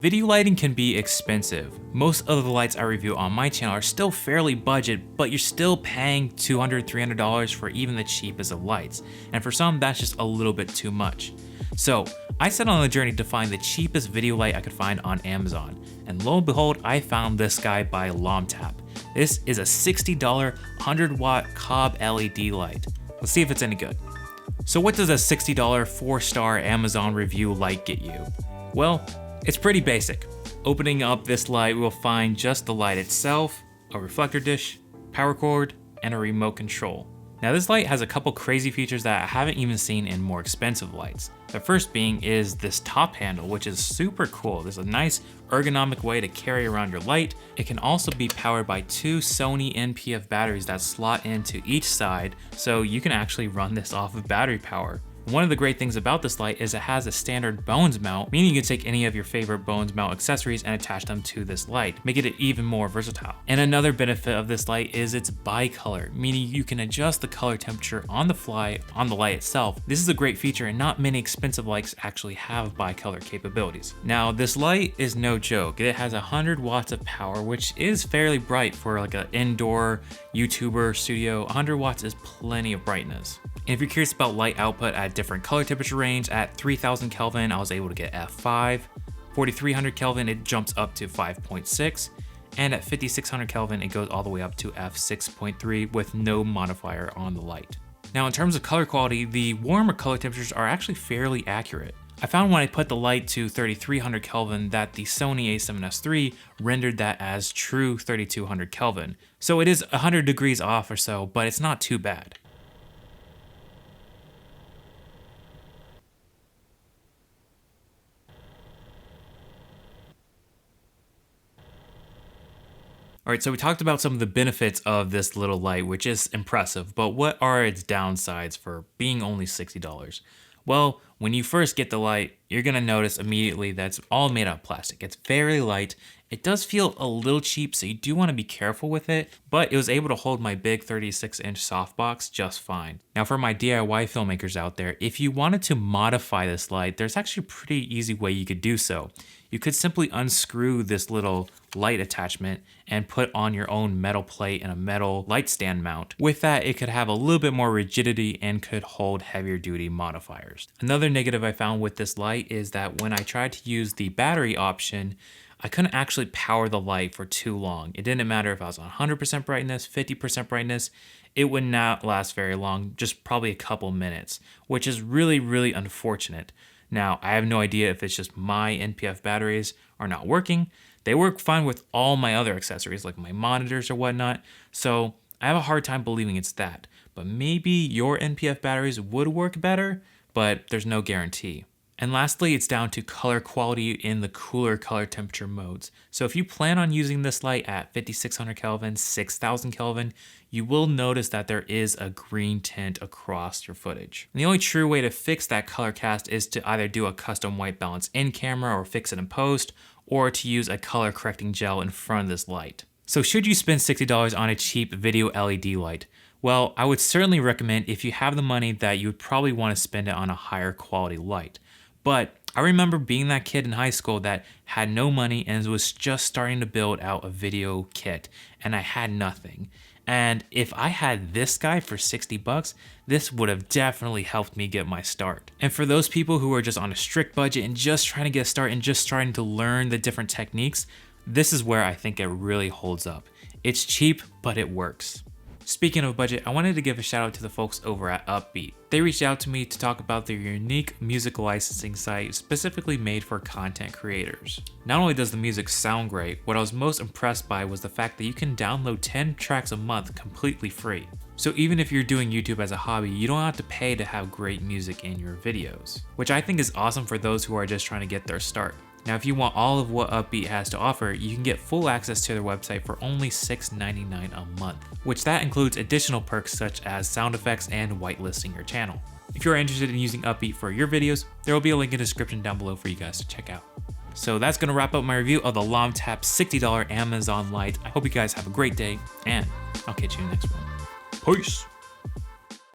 Video lighting can be expensive. Most of the lights I review on my channel are still fairly budget, but you're still paying $200, $300 for even the cheapest of lights. And for some, that's just a little bit too much. So I set on a journey to find the cheapest video light I could find on Amazon. And lo and behold, I found this guy by LomTap. This is a $60 100-watt Cobb LED light. Let's see if it's any good. So what does a $60 4-star Amazon review light get you? Well, it's pretty basic. Opening up this light, we'll find just the light itself, a reflector dish, power cord, and a remote control. Now this light has a couple crazy features that I haven't even seen in more expensive lights. The first being is this top handle, which is super cool. There's a nice ergonomic way to carry around your light. It can also be powered by 2 Sony NPF batteries that slot into each side, so you can actually run this off of battery power. One of the great things about this light is it has a standard bones mount, meaning you can take any of your favorite bones mount accessories and attach them to this light, making it even more versatile. And another benefit of this light is it's bicolor, meaning you can adjust the color temperature on the fly on the light itself. This is a great feature and not many expensive lights actually have bicolor capabilities. Now this light is no joke. It has 100 watts of power, which is fairly bright for like an indoor YouTuber studio. 100 watts is plenty of brightness. And if you're curious about light output at different color temperature range, at 3000 Kelvin, I was able to get f5. 4300 Kelvin, it jumps up to 5.6. And at 5600 Kelvin, it goes all the way up to f6.3 with no modifier on the light. Now, in terms of color quality, the warmer color temperatures are actually fairly accurate. I found when I put the light to 3300 Kelvin that the Sony a7S III rendered that as true 3200 Kelvin. So it is 100 degrees off or so, but it's not too bad. Alright, so we talked about some of the benefits of this little light, which is impressive, but what are its downsides for being only $60? Well, when you first get the light, you're gonna notice immediately that it's all made out of plastic. It's very light. It does feel a little cheap, so you do wanna be careful with it, but it was able to hold my big 36-inch softbox just fine. Now for my DIY filmmakers out there, if you wanted to modify this light, there's actually a pretty easy way you could do so. You could simply unscrew this little light attachment and put on your own metal plate and a metal light stand mount. With that, it could have a little bit more rigidity and could hold heavier duty modifiers. Another negative I found with this light is that when I tried to use the battery option, I couldn't actually power the light for too long. It didn't matter if I was on 100% brightness, 50% brightness, it would not last very long, just probably a couple minutes, which is really, really unfortunate. Now, I have no idea if it's just my NPF batteries are not working. They work fine with all my other accessories like my monitors or whatnot, so I have a hard time believing it's that. But maybe your NPF batteries would work better, but there's no guarantee. And lastly, it's down to color quality in the cooler color temperature modes. So if you plan on using this light at 5600 Kelvin, 6000 Kelvin, you will notice that there is a green tint across your footage. And the only true way to fix that color cast is to either do a custom white balance in camera or fix it in post, or to use a color correcting gel in front of this light. So should you spend $60 on a cheap video LED light? Well, I would certainly recommend, if you have the money, that you would probably want to spend it on a higher quality light. But I remember being that kid in high school that had no money and was just starting to build out a video kit, and I had nothing. And if I had this guy for 60 bucks, this would have definitely helped me get my start. And for those people who are just on a strict budget and just trying to get a start and just starting to learn the different techniques, this is where I think it really holds up. It's cheap, but it works. Speaking of budget, I wanted to give a shout out to the folks over at Uppbeat. They reached out to me to talk about their unique music licensing site specifically made for content creators. Not only does the music sound great, what I was most impressed by was the fact that you can download 10 tracks a month completely free. So even if you're doing YouTube as a hobby, you don't have to pay to have great music in your videos, which I think is awesome for those who are just trying to get their start. Now, if you want all of what Uppbeat has to offer, you can get full access to their website for only $6.99 a month, which that includes additional perks such as sound effects and whitelisting your channel. If you're interested in using Uppbeat for your videos, there will be a link in the description down below for you guys to check out. So that's gonna wrap up my review of the LomTap $60 Amazon light. I hope you guys have a great day, and I'll catch you in the next one. Peace!